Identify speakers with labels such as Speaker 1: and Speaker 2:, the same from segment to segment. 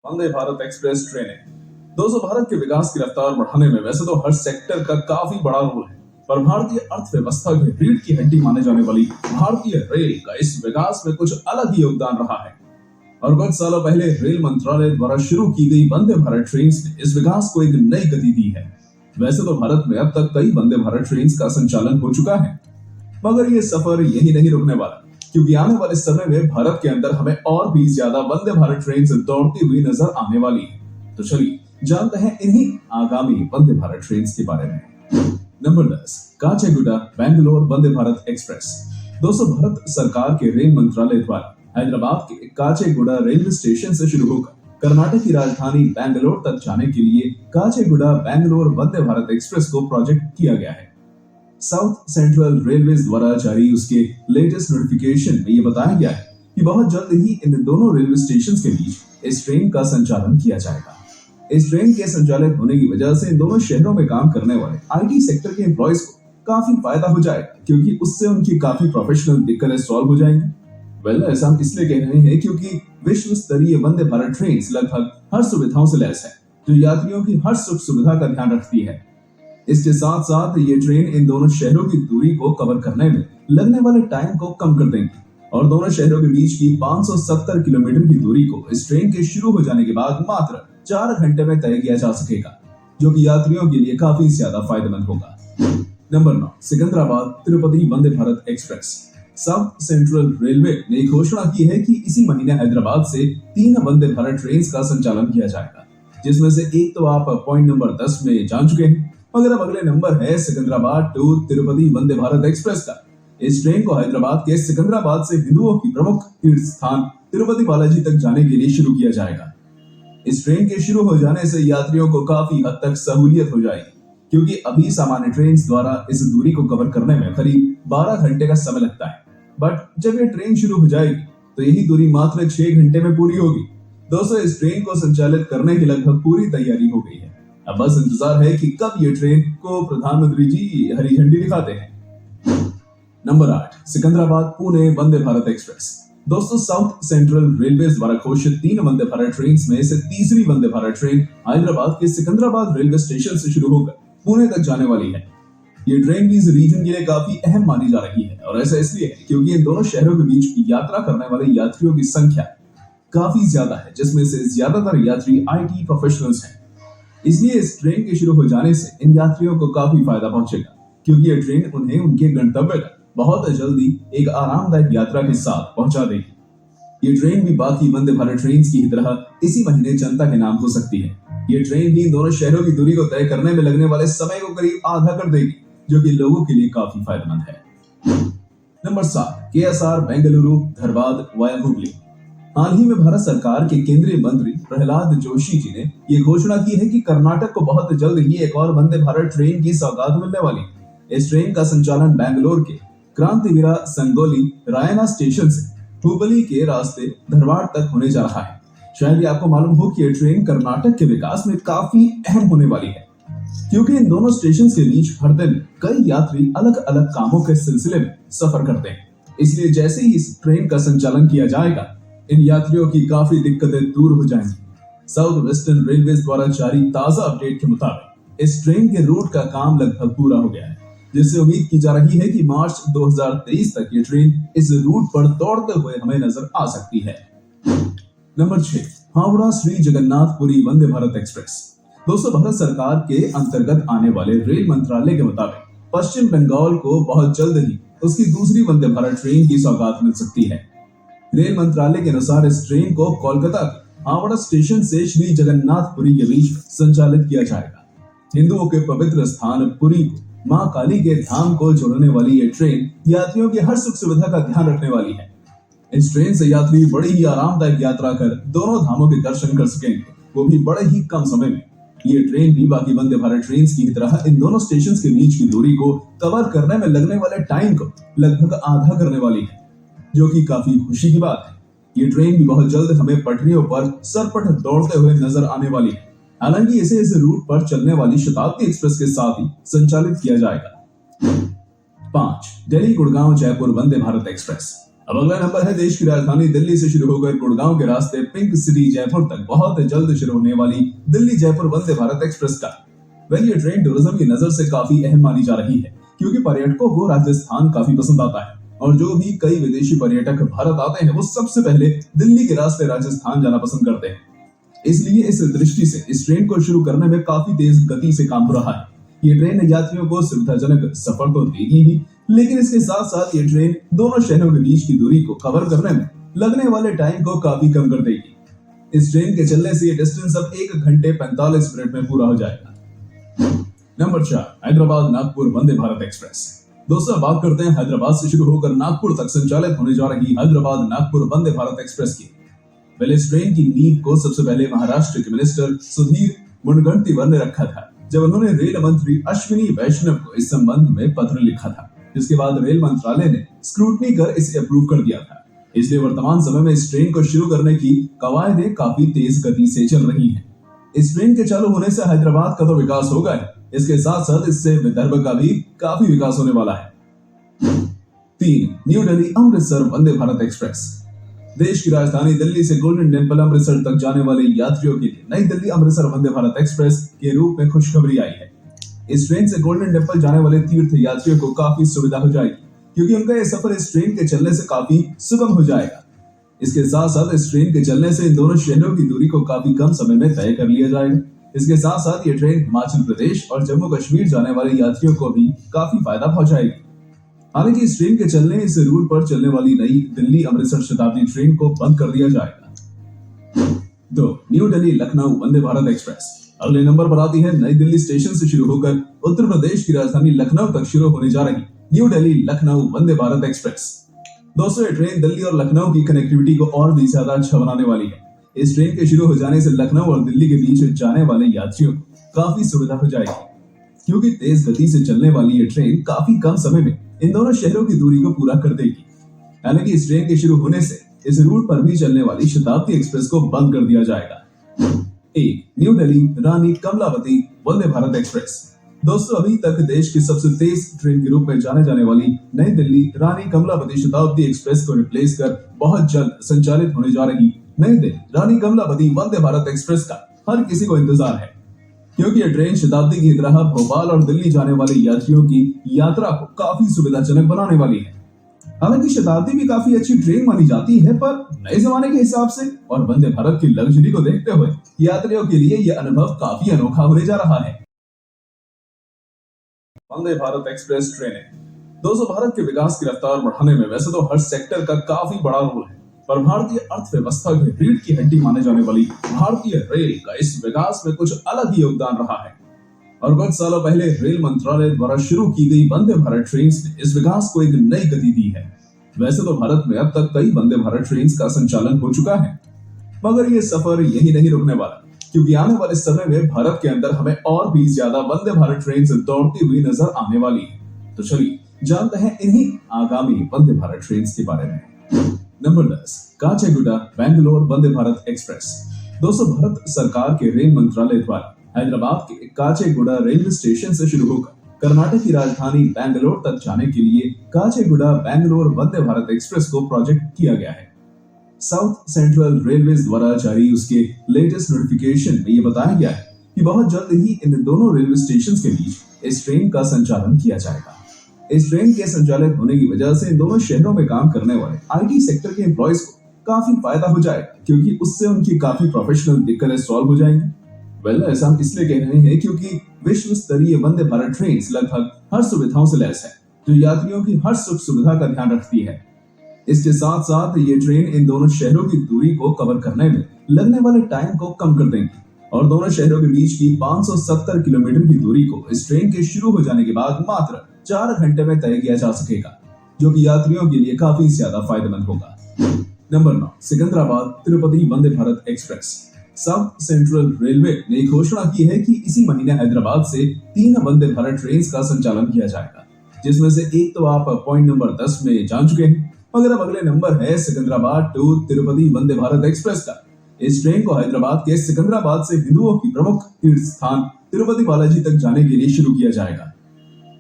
Speaker 1: वंदे Bharat express ट्रेनें। दोस्तों, भारत के विकास की रफ्तार बढ़ाने में वैसे तो हर सेक्टर का काफी बड़ा रोल है, पर भारतीय अर्थव्यवस्था की रीढ़ की हड्डी माने जाने वाली भारतीय रेल का इस विकास में कुछ अलग ही योगदान रहा है। और कुछ सालों पहले रेल मंत्रालय द्वारा शुरू की गई वंदे भारत ट्रेन ने इस विकास को एक नई गति दी है। वैसे तो भारत में अब तक कई वंदे भारत ट्रेन का संचालन हो चुका है, मगर ये सफर यही नहीं रुकने वाला, क्योंकि आने वाले समय में भारत के अंदर हमें और भी ज्यादा वंदे भारत ट्रेन दौड़ती हुई नजर आने वाली है। तो चलिए जानते हैं इन्हीं आगामी वंदे भारत ट्रेन के बारे में। नंबर 10, काचेगुडा बेंगलोर वंदे भारत एक्सप्रेस। दोस्तों, भारत सरकार के रेल मंत्रालय द्वारा हैदराबाद के काचेगुडा रेलवे स्टेशन से शुरू होकर कर्नाटक की राजधानी बेंगलोर तक जाने के लिए काचेगुडा बेंगलोर वंदे भारत एक्सप्रेस को प्रोजेक्ट किया गया है। साउथ सेंट्रल रेलवे द्वारा जारी उसके लेटेस्ट नोटिफिकेशन में यह बताया गया है कि बहुत जल्द ही इन दोनों रेलवे स्टेशन के बीच इस ट्रेन का संचालन किया जाएगा। इस ट्रेन के संचालित होने की वजह से इन दोनों शहरों में काम करने वाले आईटी सेक्टर के एम्प्लॉयज को काफी फायदा हो जाएगा, क्योंकि उससे उनकी काफी प्रोफेशनल दिक्कतें सॉल्व हो जाएंगी। ऐसा हम इसलिए कह रहे हैं क्योंकि विश्व स्तरीय वंदे भारत ट्रेन लगभग हर सुविधाओं से लैस है, जो यात्रियों की हर सुख सुविधा का ध्यान रखती है। इसके साथ साथ ये ट्रेन इन दोनों शहरों की दूरी को कवर करने में लगने वाले टाइम को कम कर देंगी और दोनों शहरों के बीच की 570 किलोमीटर की दूरी को इस ट्रेन के शुरू हो जाने के बाद मात्र 4 घंटे में तय किया जा सकेगा, जो कि यात्रियों के लिए काफी ज्यादा फायदेमंद होगा। Number 9, Secunderabad Tirupati Vande Bharat express. South central railway ने घोषणा की है कि इसी महीने हैदराबाद से 3 वंदे भारत ट्रेन का संचालन किया जाएगा, जिसमें से एक तो आप पॉइंट नंबर 10 में जान चुके हैं, मगर अब अगले नंबर है सिकंदराबाद टू तिरुपति वंदे भारत एक्सप्रेस का। इस ट्रेन को हैदराबाद के सिकंदराबाद से हिंदुओं की प्रमुख तीर्थ स्थान तिरुपति बालाजी तक जाने के लिए शुरू किया जाएगा। इस ट्रेन के शुरू हो जाने से यात्रियों को काफी हद तक सहूलियत हो जाएगी, क्योंकि अभी सामान्य ट्रेन द्वारा इस दूरी को कवर करने में करीब 12 घंटे का समय लगता है, बट जब ये ट्रेन शुरू हो जाएगी तो यही दूरी मात्र 6 घंटे में पूरी होगी। दोस्तों, इस ट्रेन को संचालित करने की लगभग पूरी तैयारी हो गई है। अब बस इंतजार है कि कब ये ट्रेन को प्रधानमंत्री जी हरी झंडी दिखाते हैं। नंबर 8, सिकंदराबाद पुणे वंदे भारत एक्सप्रेस। दोस्तों, साउथ सेंट्रल रेलवे द्वारा घोषित 3 वंदे भारत ट्रेन में से तीसरी वंदे भारत ट्रेन हैदराबाद के सिकंदराबाद रेलवे स्टेशन से शुरू होकर पुणे तक जाने वाली है। ये ट्रेन भी इस रीजन के लिए काफी अहम मानी जा रही है, और ऐसा इसलिए है क्योंकि इन दोनों शहरों के बीच यात्रा करने वाले यात्रियों की संख्या काफी ज्यादा है, जिसमें से ज्यादातर यात्री आईटी प्रोफेशनल्स हैं। इसलिए इस ट्रेन के शुरू हो जाने से इन यात्रियों को काफी फायदा पहुंचेगा, क्योंकि यह ट्रेन उन्हें उनके गंतव्य तक बहुत जल्दी एक आरामदायक यात्रा के साथ पहुंचा देगी। ये ट्रेन भी बाकी वंदे भारत ट्रेन की तरह इसी महीने जनता के नाम हो सकती है। ये ट्रेन भी इन दोनों शहरों की दूरी को तय करने में लगने वाले समय को करीब आधा कर देगी, जो कि लोगों के लिए काफी फायदेमंद है। Number 7, KSR Bengaluru Dhanbad via Hubli. हाल ही में भारत सरकार के केंद्रीय मंत्री प्रहलाद जोशी जी ने ये घोषणा की है कि कर्नाटक को बहुत जल्द ही एक और वंदे भारत ट्रेन की सौगात मिलने वाली है। इस ट्रेन का संचालन बेंगलोर के क्रांतिवीरा संगोली रायना स्टेशन से हुबली के रास्ते धारवाड़ तक होने जा रहा है। शायद आपको मालूम हो कि ये ट्रेन कर्नाटक के विकास में काफी अहम होने वाली है, क्योंकि इन दोनों स्टेशन के बीच हर दिन कई यात्री अलग अलग कामों के सिलसिले में सफर करते हैं। इसलिए जैसे ही इस ट्रेन का संचालन किया जाएगा, इन यात्रियों की काफी दिक्कतें दूर हो जाएंगी। साउथ वेस्टर्न रेलवे द्वारा जारी ताजा अपडेट के मुताबिक इस ट्रेन के रूट का काम लगभग पूरा हो गया है, जिससे उम्मीद की जा रही है कि मार्च 2023 तक ये ट्रेन इस रूट पर दौड़ते हुए हमें नजर आ सकती है। नंबर 6, हावड़ा श्री जगन्नाथपुरी वंदे भारत एक्सप्रेस। दोस्तों, भारत सरकार के अंतर्गत आने वाले रेल मंत्रालय के मुताबिक पश्चिम बंगाल को बहुत जल्द ही उसकी दूसरी वंदे भारत ट्रेन की सौगात मिल सकती है। रेल मंत्रालय के अनुसार इस ट्रेन को कोलकाता के हावड़ा स्टेशन से श्री जगन्नाथपुरी के बीच संचालित किया जाएगा। हिंदुओं के पवित्र स्थान पुरी को मां काली के धाम को जोड़ने वाली ये ट्रेन यात्रियों की हर सुख सुविधा का ध्यान रखने वाली है। इस ट्रेन से यात्री बड़ी ही आरामदायक यात्रा कर दोनों धामों के दर्शन कर सकेंगे, वो भी बड़े ही कम समय में। ये ट्रेन भी बाकी वंदे भारत ट्रेन की तरह इन दोनों स्टेशन के बीच की दूरी को कवर करने में लगने वाले टाइम को लगभग आधा करने वाली है, जो कि काफी खुशी की बात है। ये ट्रेन भी बहुत जल्द हमें पटरियों पर सरपट दौड़ते हुए नजर आने वाली है। हालांकि इसे इस रूट पर चलने वाली शताब्दी एक्सप्रेस के साथ ही संचालित किया जाएगा। 5, दिल्ली गुड़गांव जयपुर वंदे भारत एक्सप्रेस। अब अगला नंबर है देश की राजधानी दिल्ली से शुरू होकर गुड़गांव के रास्ते पिंक सिटी जयपुर तक बहुत जल्द शुरू होने वाली दिल्ली जयपुर वंदे भारत एक्सप्रेस का। ये ट्रेन टूरिज्म की नजर से काफी अहम मानी जा रही है, क्योंकि पर्यटकों को राजस्थान काफी पसंद आता है और जो भी कई विदेशी पर्यटक भारत आते हैं वो सबसे पहले दिल्ली के रास्ते राजस्थान जाना पसंद करते हैं। इसलिए इस दृष्टि से इस ट्रेन को शुरू करने में काफी तेज गति से काम हो रहा है। ये ट्रेन यात्रियों को सुविधाजनक सफर तो देगी ही, लेकिन इसके साथ साथ ये ट्रेन दोनों शहरों के बीच की दूरी को कवर करने में लगने वाले टाइम को काफी कम कर देगी। इस ट्रेन के चलने से ये डिस्टेंस अब 1 घंटे 45 मिनट में पूरा हो जाएगा। नंबर 4, हैदराबाद नागपुर वंदे भारत एक्सप्रेस। दोस्तों, बात करते हैं हैदराबाद से शुरू होकर नागपुर तक संचालित होने जा रही हैदराबाद नागपुर वंदे भारत एक्सप्रेस की। पहले इस ट्रेन की नींव को सबसे पहले महाराष्ट्र के मिनिस्टर सुधीर मुनगंटीवार ने रखा था, जब उन्होंने रेल मंत्री अश्विनी वैष्णव को इस संबंध में पत्र लिखा था, जिसके बाद रेल मंत्रालय ने स्क्रूटनी कर इसे अप्रूव कर दिया था। इसलिए वर्तमान समय में इस ट्रेन को शुरू करने की कवायदें काफी तेज गति से चल रही हैं। इस ट्रेन के चालू होने से हैदराबाद का तो विकास होगा ही, इसके साथ साथ इससे विदर्भ का भी काफी विकास होने वाला है। 3, न्यू दिल्ली अमृतसर वंदे भारत एक्सप्रेस। देश की राजधानी दिल्ली से गोल्डन टेम्पल अमृतसर तक जाने वाले यात्रियों के लिए नई दिल्ली अमृतसर वंदे भारत एक्सप्रेस के रूप में खुशखबरी आई है। इस ट्रेन से गोल्डन टेम्पल जाने वाले तीर्थ यात्रियों को काफी सुविधा हो जाएगी, क्योंकि उनका यह सफर इस ट्रेन के चलने से काफी सुगम हो जाएगा। इसके साथ साथ इस ट्रेन के चलने से इन दोनों शहरों की दूरी को काफी कम समय में तय कर लिया जाएगा। इसके साथ साथ ये ट्रेन हिमाचल प्रदेश और जम्मू कश्मीर जाने वाले यात्रियों को भी काफी फायदा पहुंचाएगी। हालांकि इस ट्रेन के चलने इस रूट पर चलने वाली नई दिल्ली अमृतसर शताब्दी ट्रेन को बंद कर दिया जाएगा। 2, न्यू दिल्ली लखनऊ वंदे भारत एक्सप्रेस। अगले नंबर पर आती है नई दिल्ली स्टेशन से शुरू होकर उत्तर प्रदेश की राजधानी लखनऊ तक शुरू होने जा रही न्यू दिल्ली लखनऊ वंदे भारत एक्सप्रेस। दोस्तों, ये ट्रेन दिल्ली और लखनऊ की कनेक्टिविटी को और भी ज्यादा अच्छा बनाने वाली है। इस ट्रेन के शुरू हो जाने से लखनऊ और दिल्ली के बीच जाने वाले यात्रियों को काफी सुविधा हो जाएगी, क्योंकि तेज गति से चलने वाली ये ट्रेन काफी कम समय में इन दोनों शहरों की दूरी को पूरा कर देगी। हालांकि इस ट्रेन के शुरू होने से इस रूट पर भी चलने वाली शताब्दी एक्सप्रेस को बंद कर दिया जाएगा। 1, न्यू दिल्ली रानी कमलावती वंदे भारत एक्सप्रेस। दोस्तों, अभी तक देश की सबसे तेज ट्रेन के रूप में जाने जाने वाली नई दिल्ली रानी कमलावती शताब्दी एक्सप्रेस को रिप्लेस कर बहुत जल्द संचालित होने जा रही नई दिल्ली रानी कमलावती वंदे भारत एक्सप्रेस का हर किसी को इंतजार है, क्योंकि यह ट्रेन शताब्दी की तरह भोपाल और दिल्ली जाने वाले यात्रियों की यात्रा को काफी सुविधाजनक बनाने वाली है। हालांकि शताब्दी भी काफी अच्छी ट्रेन मानी जाती है, पर नए जमाने के हिसाब से और वंदे भारत की लग्जरी को देखते हुए यात्रियों के लिए यह अनुभव काफी अनोखा होने जा रहा है। वंदे भारत एक्सप्रेस ट्रेनें। दोस्तों, भारत के विकास की रफ्तार बढ़ाने में वैसे तो हर सेक्टर का काफी बड़ा रोल है, पर भारतीय अर्थव्यवस्था की रीढ़ की हड्डी माने जाने वाली भारतीय रेल का इस विकास में कुछ अलग ही योगदान रहा है। और कुछ सालों पहले रेल मंत्रालय द्वारा शुरू की गई वंदे भारत ट्रेन ने इस विकास को एक नई गति दी है। वैसे तो भारत में अब तक कई वंदे भारत ट्रेन का संचालन हो चुका है, मगर ये सफर यही नहीं रुकने वाला, क्योंकि आने वाले समय में भारत के अंदर हमें और भी ज्यादा वंदे भारत ट्रेन दौड़ती हुई नजर आने वाली है। तो चलिए जानते हैं इन्हीं आगामी वंदे भारत ट्रेन के बारे में। नंबर 10, काचेगुडा बेंगलोर वंदे भारत एक्सप्रेस। दोस्तों, भारत सरकार के रेल मंत्रालय द्वारा हैदराबाद के काचेगुडा रेलवे स्टेशन से शुरू होकर कर्नाटक की राजधानी बेंगलोर तक जाने के लिए काचेगुडा बेंगलोर वंदे भारत एक्सप्रेस को प्रोजेक्ट किया गया है। साउथ सेंट्रल रेलवे द्वारा जारी उसके लेटेस्ट नोटिफिकेशन में यह बताया गया है कि बहुत जल्द ही इन दोनों रेलवे स्टेशन के बीच इस ट्रेन का संचालन किया जाएगा। इस ट्रेन के संचालित होने की वजह से इन दोनों शहरों में काम करने वाले आईटी सेक्टर के एम्प्लॉयज को काफी फायदा हो जाएगा, क्योंकि उससे उनकी काफी प्रोफेशनल दिक्कतें सॉल्व हो जाएंगी। ऐसा हम इसलिए कह रहे हैं क्योंकि विश्व स्तरीय वंदे भारत ट्रेन लगभग हर सुविधाओं से लैस है, जो यात्रियों की हर सुख सुविधा का ध्यान रखती है। इसके साथ साथ ये ट्रेन इन दोनों शहरों की दूरी को कवर करने में लगने वाले टाइम को कम कर देंगी, और दोनों शहरों के बीच की 570 किलोमीटर की दूरी को इस ट्रेन के शुरू हो जाने के बाद मात्र 4 घंटे में तय किया जा सकेगा, जो कि यात्रियों के लिए काफी ज्यादा फायदेमंद होगा। Number 9, Secunderabad Tirupati Vande Bharat express. South central railway ने घोषणा की है कि इसी महीने हैदराबाद से 3 वंदे भारत ट्रेन का संचालन किया जाएगा, जिसमें से एक तो आप पॉइंट नंबर 10 में जान चुके हैं, मगर अब अगले नंबर है सिकंदराबाद टू तिरुपति वंदे भारत एक्सप्रेस का। इस ट्रेन को हैदराबाद के सिकंदराबाद से हिंदुओं की प्रमुख तीर्थ स्थान तिरुपति बालाजी तक जाने के लिए शुरू किया जाएगा।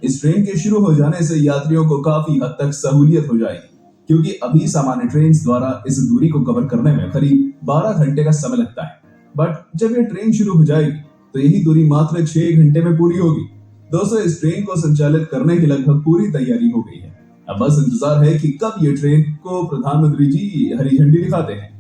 Speaker 1: इस ट्रेन के शुरू हो जाने से यात्रियों को काफी हद तक सहूलियत हो जाएगी, क्योंकि अभी सामान्य ट्रेन द्वारा इस दूरी को कवर करने में करीब 12 घंटे का समय लगता है। बट जब ये ट्रेन शुरू हो जाएगी तो यही दूरी मात्र 6 घंटे में पूरी होगी। दोस्तों, इस ट्रेन को संचालित करने की लगभग पूरी तैयारी हो गई है। अब बस इंतजार है कि कब ये ट्रेन को प्रधानमंत्री जी हरी झंडी दिखाते हैं।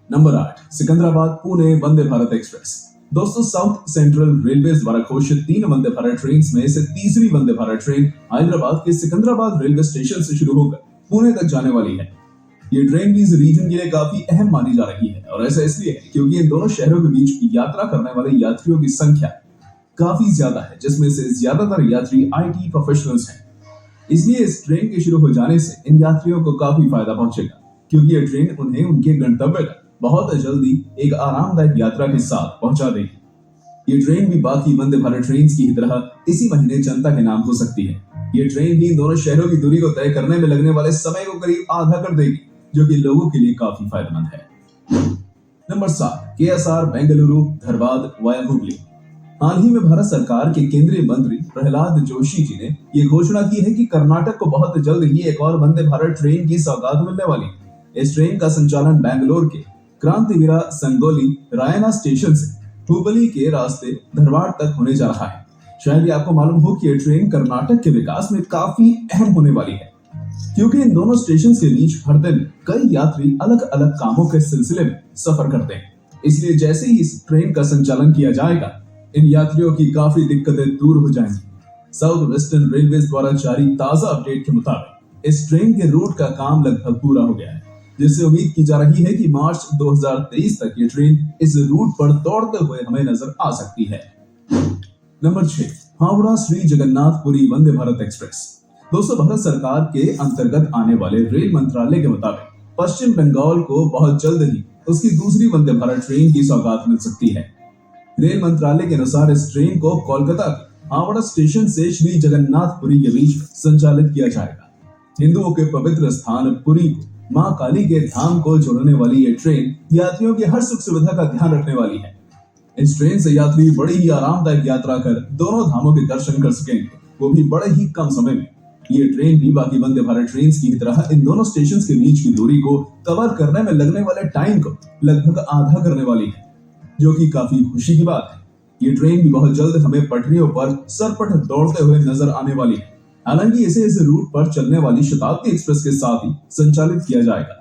Speaker 1: नंबर 8, सिकंदराबाद पुणे वंदे भारत एक्सप्रेस। दोस्तों, साउथ सेंट्रल रेलवे द्वारा घोषित 3 वंदे भारत ट्रेन में से तीसरी वंदे भारत ट्रेन हैदराबाद के सिकंदराबाद रेलवे स्टेशन से शुरू होकर पुणे तक जाने वाली है। ये ट्रेन भी इस रीजन के लिए काफी अहम मानी जा रही है और ऐसा इसलिए है क्योंकि इन दोनों शहरों के बीच यात्रा करने वाले यात्रियों की संख्या काफी ज्यादा है, जिसमें से ज्यादातर यात्री IT प्रोफेशनल्स हैं। इसलिए इस ट्रेन के शुरू हो जाने से इन यात्रियों को काफी फायदा पहुंचेगा, क्योंकि ये ट्रेन उन्हें उनके गंतव्य तक बहुत जल्दी एक आरामदायक यात्रा के साथ पहुंचा देगी। ये ट्रेन भी बाकी वंदे भारत ट्रेन की तरह इसी महीने जनता के नाम हो सकती है। ये ट्रेन भी इन दोनों शहरों की दूरी को तय करने में लगने वाले समय को करीब आधा कर देगी, जो कि लोगों के लिए काफी फायदेमंद है। Number 7, KSR Bengaluru Dhanbad via Hubli. हाल ही में भारत सरकार के केंद्रीय मंत्री प्रहलाद जोशी जी ने ये घोषणा की है कि कर्नाटक को बहुत जल्द ही एक और वंदे भारत ट्रेन की सौगात मिलने वाली है। इस ट्रेन का संचालन बेंगलोर के क्रांतिवीरा संगोली रायना स्टेशन से हुबली के रास्ते धनबाद तक होने जा रहा है। शायद ये आपको मालूम हो कि ये ट्रेन कर्नाटक के विकास में काफी अहम होने वाली है, क्योंकि इन दोनों स्टेशन के बीच हर दिन कई यात्री अलग अलग कामों के सिलसिले में सफर करते हैं। इसलिए जैसे ही इस ट्रेन का संचालन किया जाएगा, इन यात्रियों की काफी दिक्कतें दूर हो जाएंगी। साउथ वेस्टर्न रेलवे द्वारा जारी ताजा अपडेट के मुताबिक इस ट्रेन के रूट का काम लगभग पूरा हो गया है, जिससे उम्मीद की जा रही है कि मार्च 2023 तक ये ट्रेन इस रूट पर दौड़ते हुए हमें नजर आ सकती है। नंबर 6, हावड़ा श्री जगन्नाथपुरी वंदे भारत एक्सप्रेस। दोस्तों, भारत सरकार के अंतर्गत आने वाले रेल मंत्रालय के मुताबिक पश्चिम बंगाल को बहुत जल्द ही उसकी दूसरी वंदे भारत ट्रेन की सौगात मिल सकती है। रेल मंत्रालय के अनुसार इस ट्रेन को कोलकाता के हावड़ा स्टेशन से श्री जगन्नाथपुरी के बीच संचालित किया जाएगा। हिंदुओं के पवित्र स्थान पुरी को मां काली के धाम को जोड़ने वाली ये ट्रेन यात्रियों की हर सुख सुविधा का ध्यान रखने वाली है। इस ट्रेन से यात्री बड़ी ही आरामदायक यात्रा कर दोनों धामों के दर्शन कर सकेंगे, वो भी बड़े ही कम समय में। ये ट्रेन भी बाकी वंदे भारत ट्रेन की तरह इन दोनों स्टेशन के बीच की दूरी को कवर करने में लगने वाले टाइम को लगभग आधा करने वाली है, जो कि काफी खुशी की बात है। ये ट्रेन भी बहुत जल्द हमें पटरियों पर सरपट दौड़ते हुए नजर आने वाली है। हालांकि इसे इस रूट पर चलने वाली शताब्दी एक्सप्रेस के साथ ही संचालित किया जाएगा।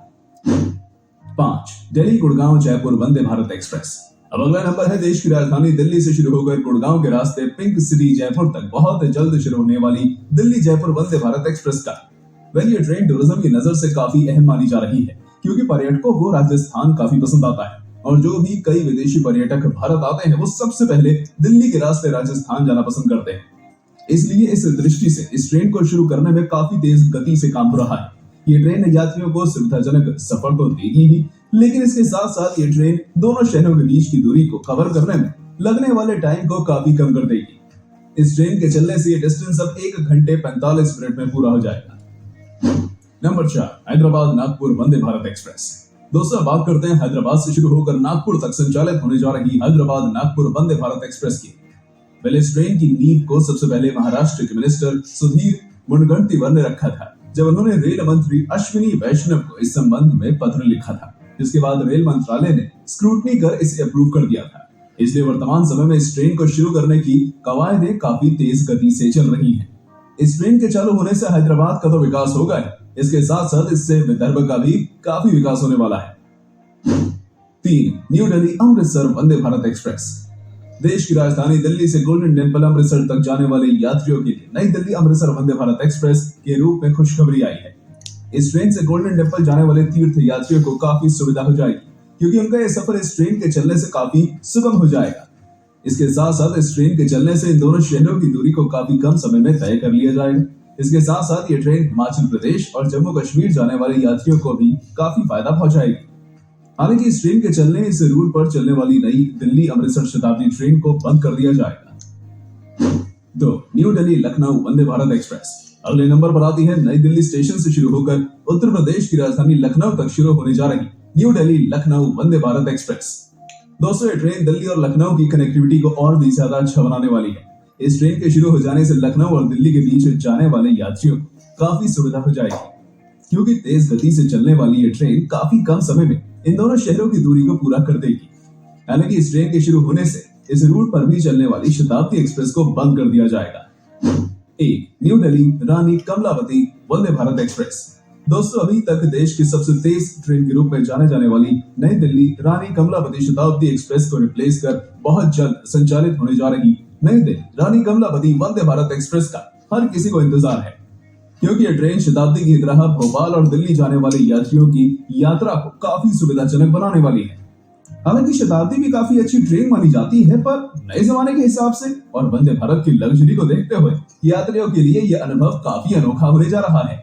Speaker 1: 5, दिल्ली गुड़गांव जयपुर वंदे भारत एक्सप्रेस। अब अगला नंबर है देश की राजधानी दिल्ली से शुरू होकर गुड़गांव के रास्ते पिंक सिटी जयपुर तक बहुत जल्द शुरू होने वाली दिल्ली जयपुर वंदे भारत एक्सप्रेस का। ये ट्रेन टूरिज्म की नजर से काफी अहम मानी जा रही है, क्योंकि पर्यटकों को राजस्थान काफी पसंद आता है और जो भी कई विदेशी पर्यटक भारत आते हैं वो सबसे पहले दिल्ली के रास्ते राजस्थान जाना पसंद करते हैं। इसलिए इस दृष्टि से इस ट्रेन को शुरू करने में काफी तेज गति से काम हो रहा है। ये ट्रेन यात्रियों को सुविधाजनक सफर तो देगी ही, लेकिन इसके साथ साथ ये ट्रेन दोनों शहरों के बीच की दूरी को कवर करने में लगने वाले टाइम को काफी कम कर देगी। इस ट्रेन के चलने से ये डिस्टेंस अब 1 घंटे 45 मिनट में पूरा हो जाएगा। नंबर 4, हैदराबाद नागपुर वंदे भारत एक्सप्रेस। दोस्तों, बात करते हैं हैदराबाद से शुरू होकर नागपुर तक संचालित होने जा रही हैदराबाद नागपुर वंदे भारत एक्सप्रेस की। इस ट्रेन की नींव को सबसे पहले महाराष्ट्र के मिनिस्टर सुधीर मुनगंटीवार ने रखा था, जब उन्होंने रेल मंत्री अश्विनी वैष्णव को इस संबंध में पत्र लिखा था, जिसके बाद रेल मंत्रालय ने स्क्रूटनी कर इसे अप्रूव कर दिया था। इसलिए वर्तमान समय में इस ट्रेन को शुरू करने की कवायदें काफी तेज गति से चल रही हैं। इस ट्रेन के चालू होने से हैदराबाद का तो विकास होगा ही, इसके साथ साथ इससे विदर्भ का भी काफी विकास होने वाला है। 3, न्यू दिल्ली अमृतसर वंदे भारत एक्सप्रेस। देश की राजधानी दिल्ली से गोल्डन टेम्पल अमृतसर तक जाने वाले यात्रियों के लिए नई दिल्ली अमृतसर वंदे भारत एक्सप्रेस के रूप में खुशखबरी आई है। इस ट्रेन से गोल्डन टेम्पल जाने वाले तीर्थ यात्रियों को काफी सुविधा हो जाएगी, क्योंकि उनका यह सफर इस ट्रेन के चलने से काफी सुगम हो जाएगा। इसके साथ साथ इस ट्रेन के चलने से इन दोनों शहरों की दूरी को काफी कम समय में तय कर लिया जाएगा। इसके साथ साथ ये ट्रेन हिमाचल प्रदेश और जम्मू कश्मीर जाने वाले यात्रियों को भी काफी फायदा पहुंचाएगी। हालांकि इस ट्रेन के चलने इस रूट पर चलने वाली नई दिल्ली अमृतसर शताब्दी ट्रेन को बंद कर दिया जाएगा। 2, न्यू दिल्ली लखनऊ वंदे भारत एक्सप्रेस। अगले नंबर पर आती है नई दिल्ली स्टेशन से शुरू होकर उत्तर प्रदेश की राजधानी लखनऊ तक शुरू होने जा रही न्यू दिल्ली लखनऊ वंदे भारत एक्सप्रेस। दोस्तों, ये ट्रेन दिल्ली और लखनऊ की कनेक्टिविटी को और भी ज्यादा अच्छा बनाने वाली है। इस ट्रेन के शुरू हो जाने से लखनऊ और दिल्ली के बीच जाने वाले यात्रियों को काफी सुविधा हो जाएगी। क्योंकि तेज गति से चलने वाली ये ट्रेन काफी कम समय में इन दोनों शहरों की दूरी को पूरा कर देगी। हालांकि इस ट्रेन के शुरू होने से इस रूट पर भी चलने वाली शताब्दी एक्सप्रेस को बंद कर दिया जाएगा। 1. न्यू दिल्ली रानी कमलावती वंदे भारत एक्सप्रेस। दोस्तों, अभी तक देश की सबसे तेज ट्रेन के रूप में जाने जाने वाली नई दिल्ली रानी कमलावती शताब्दी एक्सप्रेस को रिप्लेस कर बहुत जल्द संचालित होने जा रही नई दिल्ली रानी कमलावती वंदे भारत एक्सप्रेस का हर किसी को इंतजार है, क्योंकि यह ट्रेन शताब्दी की तरह भोपाल और दिल्ली जाने वाले यात्रियों की यात्रा को काफी सुविधाजनक बनाने वाली है। हालांकि शताब्दी भी काफी अच्छी ट्रेन मानी जाती है, पर नए जमाने के हिसाब से और वंदे भारत की लग्जरी को देखते हुए यात्रियों के लिए यह अनुभव काफी अनोखा होने जा रहा है।